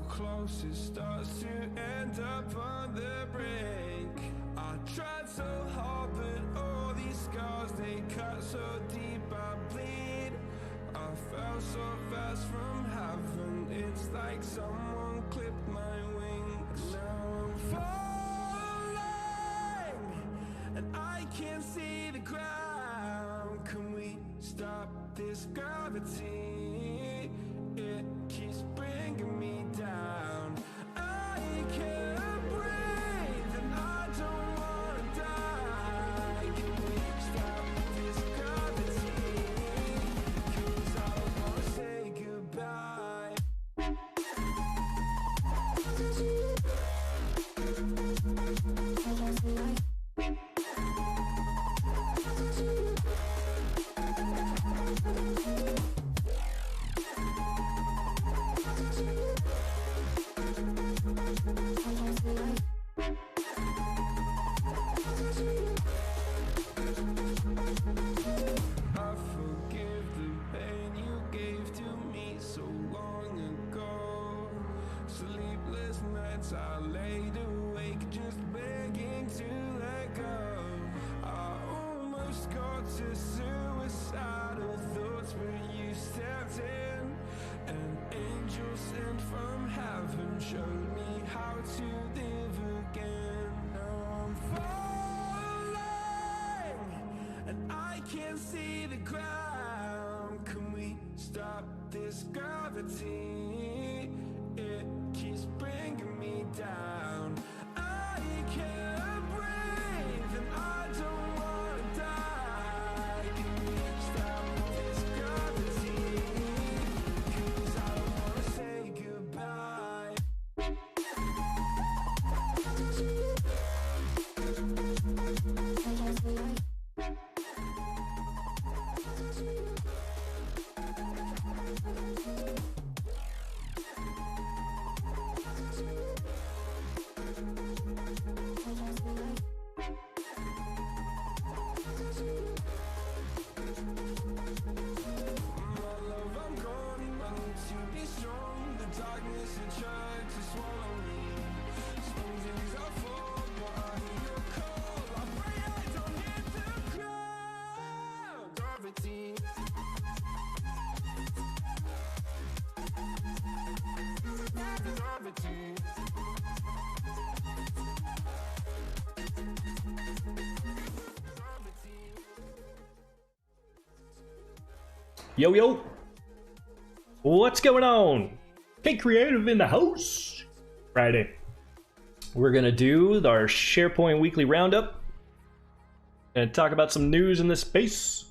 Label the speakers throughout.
Speaker 1: close it starts to end up on the brink. I tried so hard, but all these scars, they cut so deep I bleed. I fell so fast from heaven, it's like someone clipped my wings. Now I'm falling, and I can't see the ground. Can we stop this gravity? It keeps bringing me down. I can't breathe, and I don't wanna die. Can we stop this gravity? 'Cause I don't wanna say goodbye. I forgive the pain you gave to me so long ago. Sleepless nights I laid awake just begging to let go. I almost got to suicidal thoughts, but you stepped in. An angel sent from heaven showed me how to live again. Now I'm falling, and I can't see the ground. Can we stop this gravity? It keeps bringing me down. I can't breathe, and I don't wanna die. Can we stop this gravity? 'Cause I don't wanna say goodbye.
Speaker 2: Yo, yo. What's going on? Tech Creative in the house. Friday. We're going to do our SharePoint weekly roundup and talk about some news in this space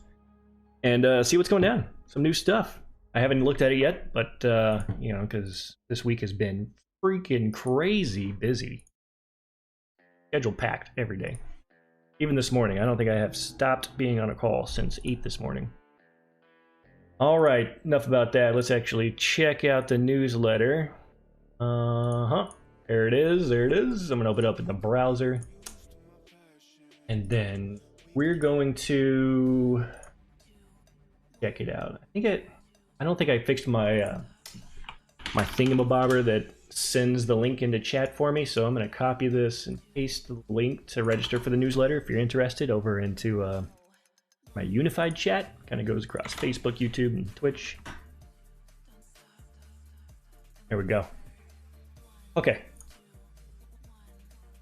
Speaker 2: and see what's going down. Some new stuff. I haven't looked at it yet, but, you know, because this week has been freaking crazy busy. Schedule packed every day. Even this morning. I don't think I have stopped being on a call since 8 this morning. All right, enough about that. Let's actually check out the newsletter. There it is, there it is. I'm gonna open it up in the browser. And then we're going to check it out. I don't think I fixed my my thingamabobber that sends the link into chat for me, so I'm gonna copy this and paste the link to register for the newsletter if you're interested over into my unified chat. Kind of goes across Facebook, YouTube, and Twitch. There we go. Okay.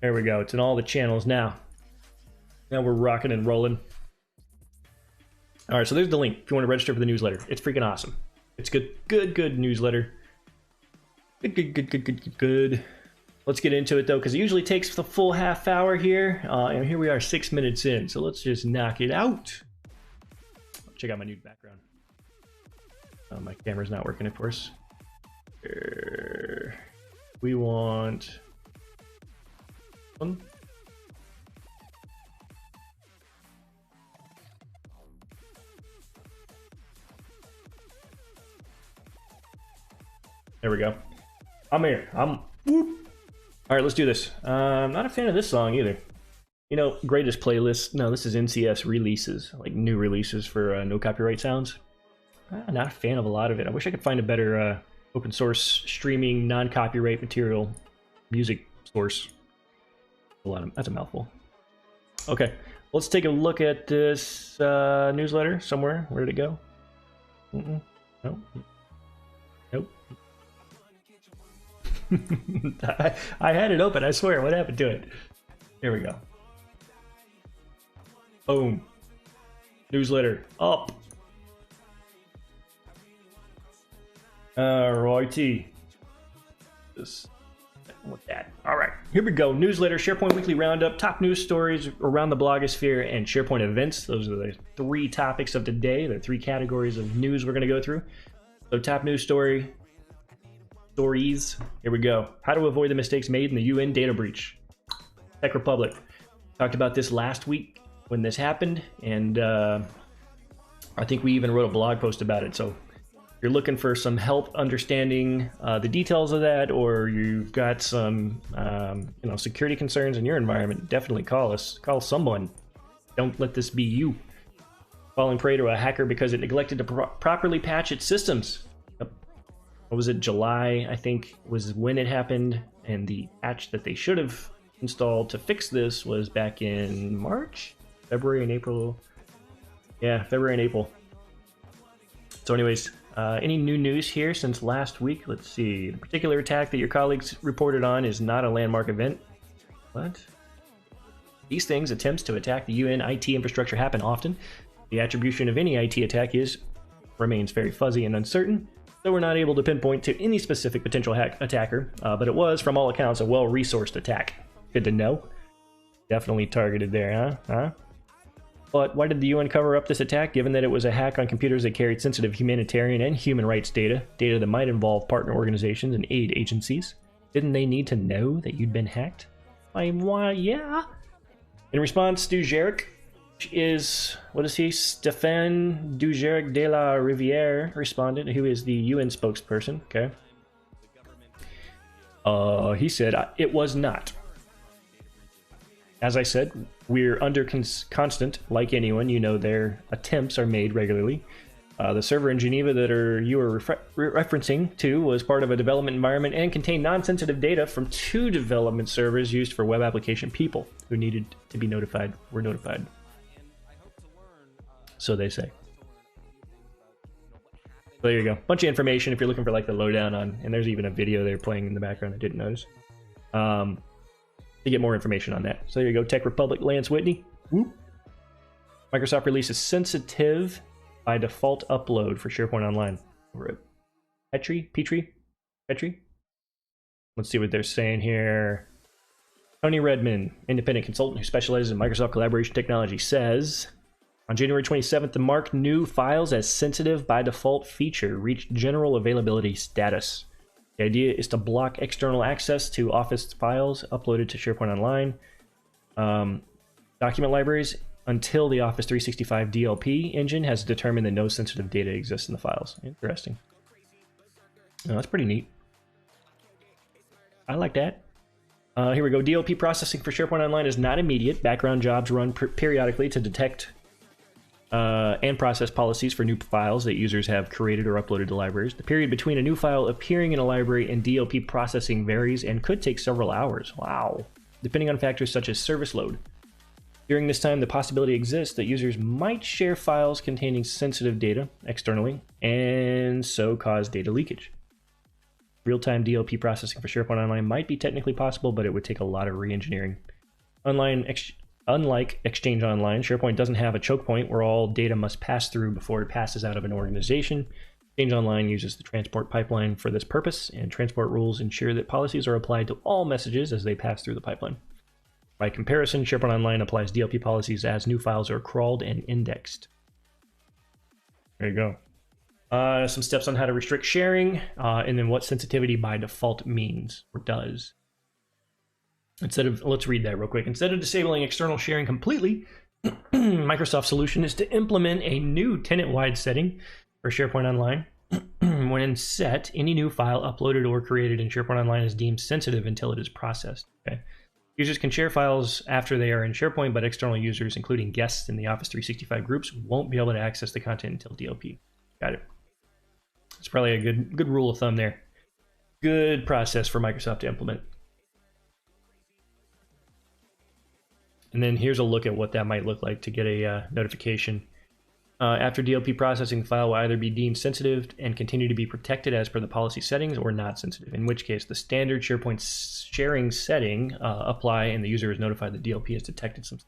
Speaker 2: There we go. It's in all the channels now. Now we're rocking and rolling. All right, so there's the link if you want to register for the newsletter. It's freaking awesome. It's good newsletter. Good. Let's get into it though, because it usually takes the full half hour here, and here we are 6 minutes in. So let's just knock it out. Check out my new background. My camera's not working, of course. We want one. There we go. I'm here. Whoop. All right, let's do this. I'm not a fan of this song either. You know, greatest playlist. No, this is NCS releases, like new releases for no copyright sounds. Not a fan of a lot of it. I wish I could find a better open source streaming non-copyright material music source. That's a mouthful. Okay, let's take a look at this newsletter somewhere. Where did it go? Nope. Nope. I had it open, I swear. What happened to it? Here we go. Boom. Newsletter up. Righty. Just with that. All right, here we go. Newsletter, SharePoint Weekly Roundup, top news stories around the blogosphere, and SharePoint events. Those are the 3 topics of today. The 3 categories of news we're going to go through. So, top news stories. Here we go. How to avoid the mistakes made in the UN data breach. TechRepublic. Talked about this last week when this happened, and I think we even wrote a blog post about it. So if you're looking for some help understanding the details of that, or you've got some security concerns in your environment, definitely call us. Call someone. Don't let this be you. Falling prey to a hacker because it neglected to properly patch its systems. What was it? July, I think, was when it happened, and the patch that they should have installed to fix this was back in March, February, and April. Yeah, February and April. So anyways, any new news here since last week? Let's see. The particular attack that your colleagues reported on is not a landmark event. What? These things, attempts to attack the UN IT infrastructure, happen often. The attribution of any IT attack remains very fuzzy and uncertain, so we're not able to pinpoint to any specific potential attacker, but it was, from all accounts, a well-resourced attack. Good to know. Definitely targeted there, huh? But why did the UN cover up this attack, given that it was a hack on computers that carried sensitive humanitarian and human rights data that might involve partner organizations and aid agencies? Didn't they need to know that you'd been hacked? Why, yeah. In response, Dujarric is, what is he? Stéphane Dujarric de la Rivière responded, who is the UN spokesperson, okay? He said, it was not. As I said, we're under constant, like anyone, their attempts are made regularly. The server in Geneva that you were referencing to was part of a development environment and contained non-sensitive data from 2 development servers used for web application people who needed to be notified were notified. So they say. So there you go. Bunch of information if you're looking for like the lowdown on, and there's even a video they're playing in the background I didn't notice. To get more information on that. So there you go. TechRepublic, Lance Whitney. Whoop. Microsoft releases sensitive by default upload for SharePoint Online. Over at Petri. Let's see what they're saying here. Tony Redmond, independent consultant who specializes in Microsoft collaboration technology, says, on January 27th, the marked new files as sensitive by default feature reached general availability status. The idea is to block external access to Office files uploaded to SharePoint Online document libraries until the Office 365 DLP engine has determined that no sensitive data exists in the files. Interesting. Oh, that's pretty neat. I like that. Here we go. DLP processing for SharePoint Online is not immediate. Background jobs run periodically to detect and process policies for new files that users have created or uploaded to libraries. The period between a new file appearing in a library and DLP processing varies and could take several hours. Wow. Depending on factors such as service load. During this time, the possibility exists that users might share files containing sensitive data externally and so cause data leakage. Real-time DLP processing for SharePoint Online might be technically possible, but it would take a lot of re-engineering. Unlike Exchange Online, SharePoint doesn't have a choke point where all data must pass through before it passes out of an organization. Exchange Online uses the transport pipeline for this purpose, and transport rules ensure that policies are applied to all messages as they pass through the pipeline. By comparison, SharePoint Online applies DLP policies as new files are crawled and indexed. There you go. Some steps on how to restrict sharing, and then what sensitivity by default means or does. Let's read that real quick. Instead of disabling external sharing completely, Microsoft's solution is to implement a new tenant-wide setting for SharePoint Online. When set, any new file uploaded or created in SharePoint Online is deemed sensitive until it is processed. Okay. Users can share files after they are in SharePoint, but external users, including guests in the Office 365 groups, won't be able to access the content until DLP. Got it. It's probably a good rule of thumb there. Good process for Microsoft to implement. And then here's a look at what that might look like to get a notification. After DLP processing, the file will either be deemed sensitive and continue to be protected as per the policy settings, or not sensitive, in which case the standard SharePoint sharing setting apply and the user is notified that DLP has detected some.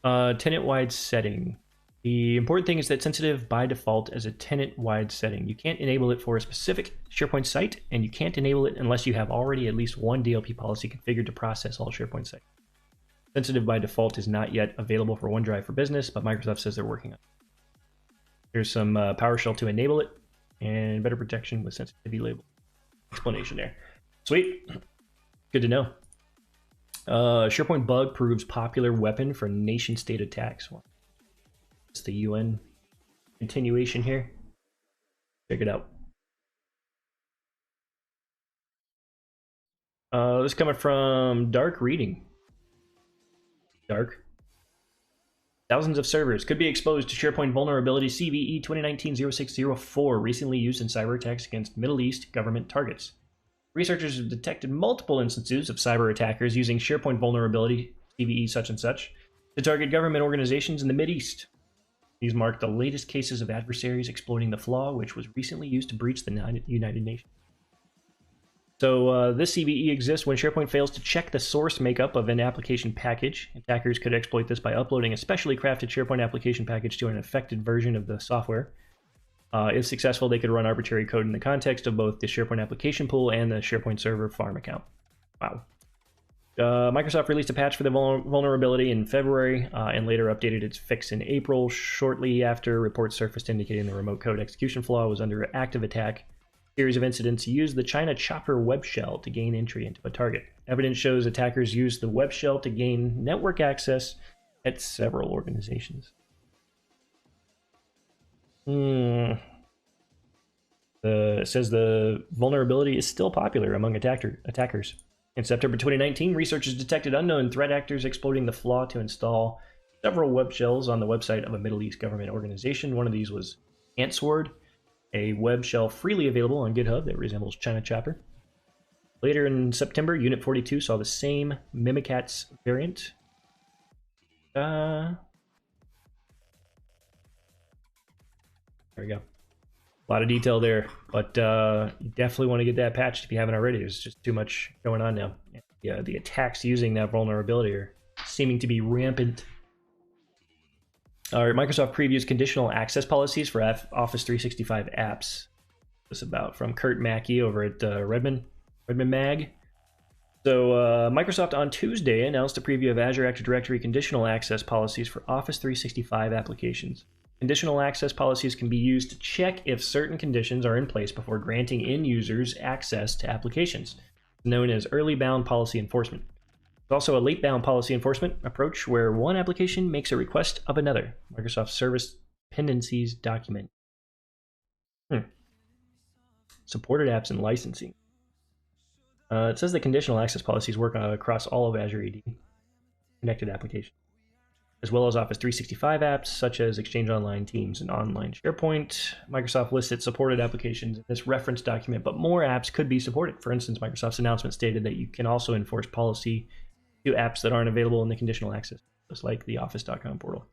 Speaker 2: Tenant-wide setting. The important thing is that sensitive by default as a tenant-wide setting. You can't enable it for a specific SharePoint site, and you can't enable it unless you have already at least one DLP policy configured to process all SharePoint sites. Sensitive by default is not yet available for OneDrive for Business, but Microsoft says they're working on it. Here's some PowerShell to enable it, and better protection with sensitivity label. Explanation there. Sweet. Good to know. SharePoint bug proves popular weapon for nation-state attacks. It's the UN continuation here. Check it out. This is coming from Dark Reading. Dark. Thousands of servers could be exposed to SharePoint vulnerability CVE 2019-0604, recently used in cyber attacks against Middle East government targets. Researchers have detected multiple instances of cyber attackers using SharePoint vulnerability CVE such and such to target government organizations in the Mideast. These mark the latest cases of adversaries exploiting the flaw, which was recently used to breach the United Nations. So this CVE exists when SharePoint fails to check the source makeup of an application package. Attackers could exploit this by uploading a specially crafted SharePoint application package to an affected version of the software. If successful, they could run arbitrary code in the context of both the SharePoint application pool and the SharePoint server farm account. Wow. Microsoft released a patch for the vulnerability in February and later updated its fix in April, shortly after reports surfaced indicating the remote code execution flaw was under active attack. A series of incidents used the China Chopper web shell to gain entry into a target. Evidence shows attackers used the web shell to gain network access at several organizations. It says the vulnerability is still popular among attackers. In September 2019, researchers detected unknown threat actors exploiting the flaw to install several web shells on the website of a Middle East government organization. One of these was ITWorld, a web shell freely available on GitHub that resembles China Chopper. Later in September, Unit 42 saw the same Mimikatz variant. There we go. A lot of detail there, but you definitely want to get that patched if you haven't already. There's just too much going on now. Yeah, the attacks using that vulnerability are seeming to be rampant. All right, Microsoft previews conditional access policies for Office 365 apps. This is about from Kurt Mackey over at Redmond Mag. So Microsoft on Tuesday announced a preview of Azure Active Directory conditional access policies for Office 365 applications. Conditional access policies can be used to check if certain conditions are in place before granting end users access to applications, known as early bound policy enforcement. There's also a late bound policy enforcement approach where one application makes a request of another. Microsoft Service Dependencies document. Supported apps and licensing. It says the conditional access policies work across all of Azure AD connected applications, as well as Office 365 apps such as Exchange Online, Teams, and Online SharePoint. Microsoft lists its supported applications in this reference document, but more apps could be supported. For instance, Microsoft's announcement stated that you can also enforce policy to apps that aren't available in the conditional access, just like the Office.com portal.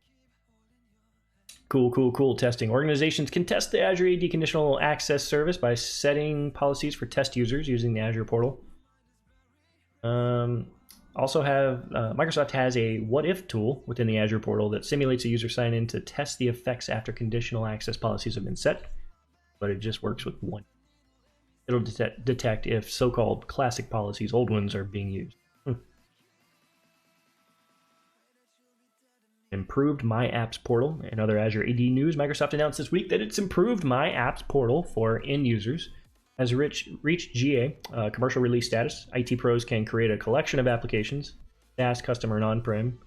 Speaker 2: Cool. Testing. Organizations can test the Azure AD conditional access service by setting policies for test users using the Azure portal. Also Microsoft has a what if tool within the Azure portal that simulates a user sign in to test the effects after conditional access policies have been set, but it just works with one. It'll detect if so-called classic policies, old ones, are being used. Improved My Apps portal. And other Azure AD news, Microsoft announced this week that it's improved My Apps portal for end users has reached GA, commercial release status. IT pros can create a collection of applications, SaaS, customer, and on-prem,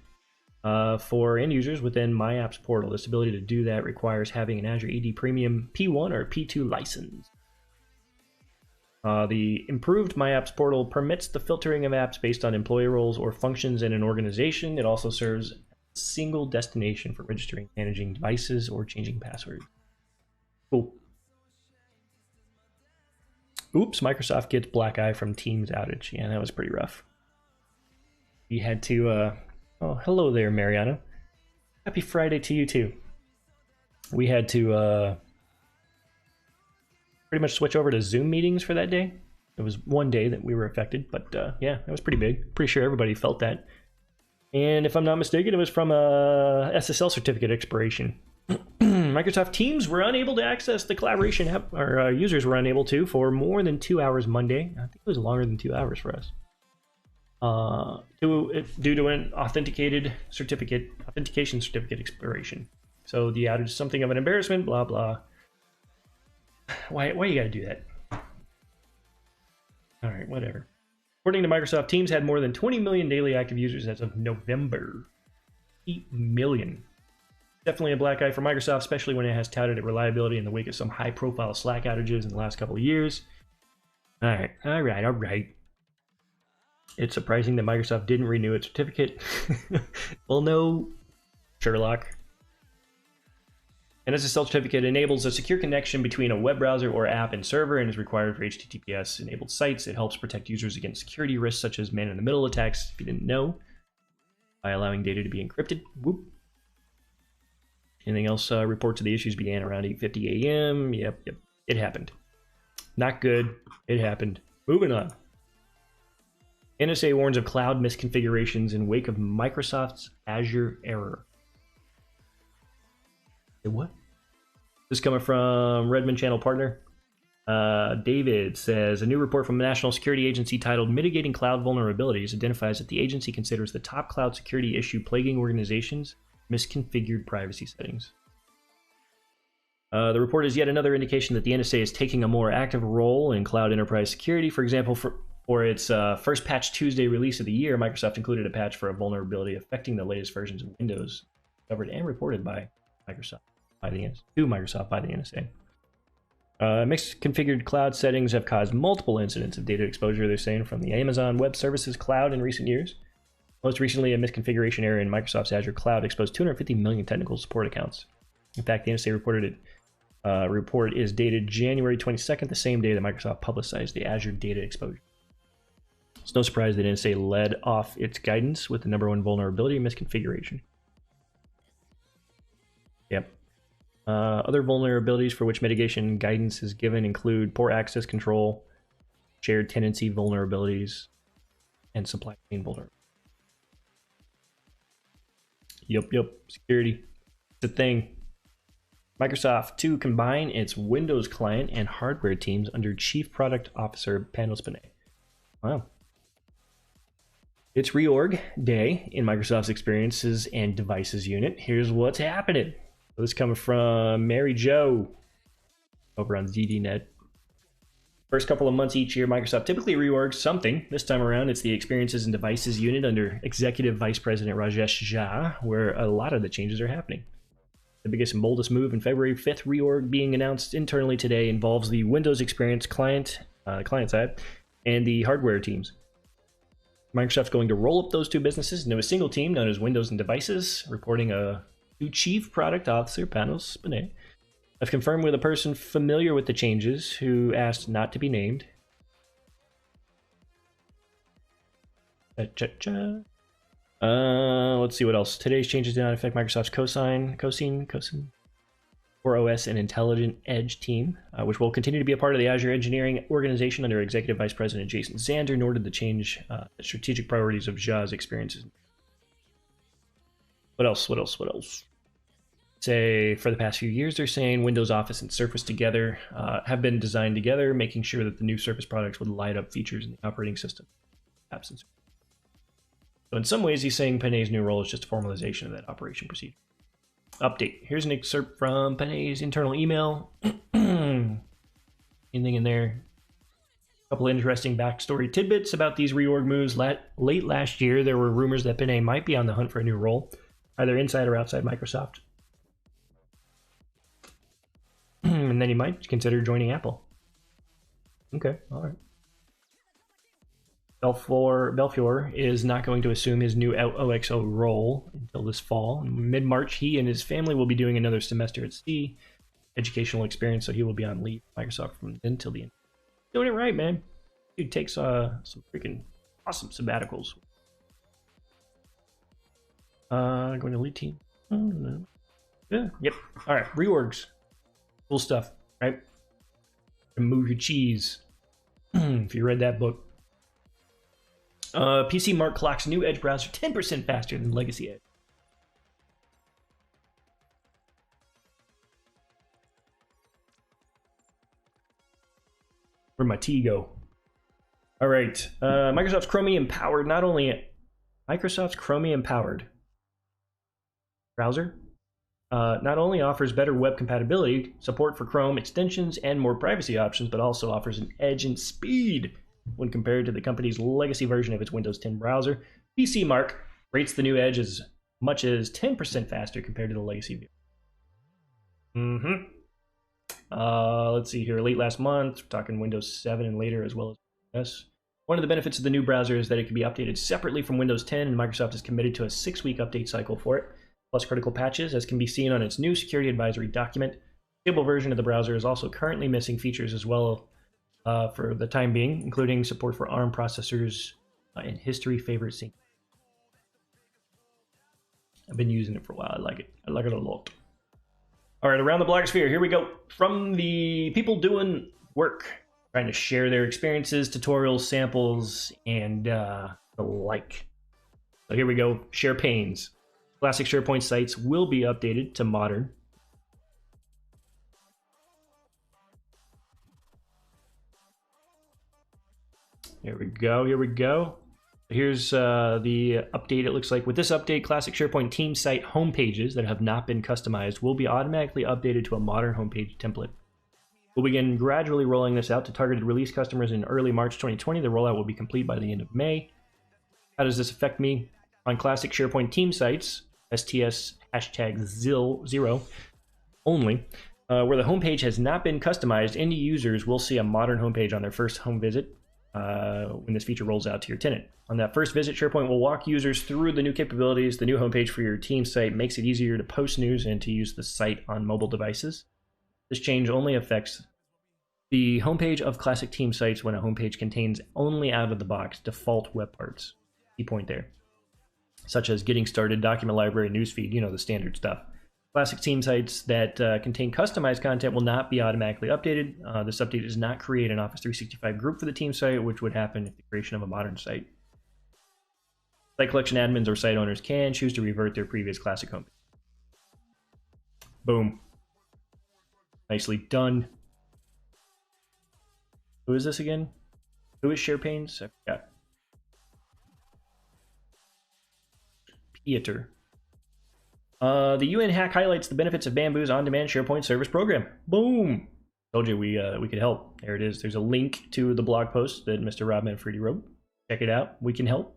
Speaker 2: for end users within My Apps portal. This ability to do that requires having an Azure AD Premium P1 or P2 license. The improved My Apps portal permits the filtering of apps based on employee roles or functions in an organization. It also serves as a single destination for registering, managing devices, or changing passwords. Cool. Oops, Microsoft gets black eye from Teams outage. Yeah, that was pretty rough. We had to, oh, hello there, Mariano. Happy Friday to you too. We had to pretty much switch over to Zoom meetings for that day. It was one day that we were affected, but yeah, that was pretty big. Pretty sure everybody felt that. And if I'm not mistaken, it was from a SSL certificate expiration. Microsoft Teams were unable to access the collaboration app, or users were unable to, for more than 2 hours Monday. I think it was longer than 2 hours for us. Due to an authentication certificate expiration. So the outage is something of an embarrassment, blah, blah. Why you gotta do that? All right, whatever. According to Microsoft, Teams had more than 20 million daily active users as of November. 8 million. Definitely a black eye for Microsoft, especially when it has touted its reliability in the wake of some high-profile Slack outages in the last couple of years. All right. It's surprising that Microsoft didn't renew its certificate. Well, no, Sherlock. An SSL certificate enables a secure connection between a web browser or app and server and is required for HTTPS-enabled sites. It helps protect users against security risks such as man-in-the-middle attacks, if you didn't know, by allowing data to be encrypted. Whoop. Anything else? Reports of the issues began around 8:50 a.m. Yep, it happened. Not good. It happened. Moving on. NSA warns of cloud misconfigurations in wake of Microsoft's Azure error. What? This is coming from Redmond channel partner. David says, a new report from the National Security Agency titled Mitigating Cloud Vulnerabilities identifies that the agency considers the top cloud security issue plaguing organizations misconfigured privacy settings. The report is yet another indication that the NSA is taking a more active role in cloud enterprise security. For example, for its first Patch Tuesday release of the year, Microsoft included a patch for a vulnerability affecting the latest versions of Windows, covered and reported by Microsoft by the NSA. Misconfigured cloud settings have caused multiple incidents of data exposure, they're saying, from the Amazon Web Services cloud in recent years. Most recently, a misconfiguration error in Microsoft's Azure cloud exposed 250 million technical support accounts. In fact, the NSA reported report is dated January 22nd, the same day that Microsoft publicized the Azure data exposure. It's no surprise that NSA led off its guidance with the #1 vulnerability, misconfiguration. Yep. Other vulnerabilities for which mitigation guidance is given include poor access control, shared tenancy vulnerabilities, and supply chain vulnerabilities. Yep. Security. It's a thing. Microsoft to combine its Windows client and hardware teams under Chief Product Officer Panos. Wow. It's reorg day in Microsoft's Experiences and Devices unit. Here's what's happening. This is coming from Mary Jo over on ZDNet. First couple of months each year, Microsoft typically reorgs something. This time around, it's the Experiences and Devices unit under Executive Vice President Rajesh Jha, where a lot of the changes are happening. The biggest and boldest move in February 5th reorg being announced internally today involves the Windows Experience client side and the hardware teams. Microsoft's going to roll up those two businesses into a single team known as Windows and Devices, reporting to Chief Product Officer Panos. I've confirmed with a person familiar with the changes who asked not to be named. Let's see what else. Today's changes do not affect Microsoft's Cosine, Core OS, and Intelligent Edge team, which will continue to be a part of the Azure engineering organization under Executive Vice President Jason Zander, nor did the change the strategic priorities of Jha's experiences. What else? Say, for the past few years, they're saying Windows Office and Surface together have been designed together, making sure that the new Surface products would light up features in the operating system. Absence. So in some ways, he's saying Panay's new role is just a formalization of that operation procedure. Update. Here's an excerpt from Panay's internal email. Anything in there? A couple of interesting backstory tidbits about these reorg moves. Late last year, there were rumors that Panay might be on the hunt for a new role, either inside or outside Microsoft. And then he might consider joining Apple. Okay, all right. Belfiore is not going to assume his new OXO role until this fall. In mid-March, he and his family will be doing another semester at sea. educational experience, so he will be on leave at Microsoft from then till the end. Doing it right, man. Dude takes some freaking awesome sabbaticals. Going to lead team. Yeah, yep. All right, reorgs. Cool stuff, right? Move your cheese. If you read that book. PCMark clocks new Edge browser 10% faster than legacy Edge. Where'd my tea go? All right. Microsoft's Chromium powered, not only Microsoft's Chromium powered browser not only offers better web compatibility, support for Chrome extensions, and more privacy options, but also offers an edge in speed when compared to the company's legacy version of its Windows 10 browser. PCMark rates the new Edge as much as 10% faster compared to the legacy view. Let's see here. Late last month, we're talking Windows 7 and later, as well as OS. One of the benefits of the new browser is that it can be updated separately from Windows 10, and Microsoft is committed to a 6-week update cycle for it, plus critical patches, as can be seen on its new security advisory document. The stable version of the browser is also currently missing features as well for the time being, including support for ARM processors and history favorite sync. I've been using it for a while. I like it. I like it a lot. All right, around the blogosphere, here we go. From the people doing work, trying to share their experiences, tutorials, samples, and the like. So here we go. SharePains. Classic SharePoint sites will be updated to modern. Here we go. Here we go. Here's the update. It looks like with this update, classic SharePoint team site homepages that have not been customized will be automatically updated to a modern homepage template. We'll begin gradually rolling this out to targeted release customers in early March 2020. The rollout will be complete by the end of May. How does this affect me? On classic SharePoint team sites, STS #0 only, where the homepage has not been customized, end users will see a modern homepage on their first home visit when this feature rolls out to your tenant. On that first visit, SharePoint will walk users through the new capabilities. The new homepage for your team site makes it easier to post news and to use the site on mobile devices. This change only affects the homepage of classic team sites when a homepage contains only out-of-the-box default web parts. Key point there. Such as getting started, document library, newsfeed, you know, the standard stuff. Classic team sites that contain customized content will not be automatically updated. This update does not create an Office 365 group for the team site, which would happen if the creation of a modern site. Site collection admins or site owners can choose to revert their previous classic homepage. Boom. Nicely done. Who is this again? Who is SharePains? I forgot. Peter. The UN hack highlights the benefits of Bamboo's on-demand SharePoint service program. Boom! Told you we could help. There it is. There's a link to the blog post that Mr. Rob Manfredi wrote. Check it out. We can help.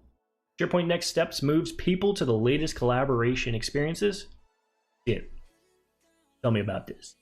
Speaker 2: SharePoint Next Steps moves people to the latest collaboration experiences. Tell me about this.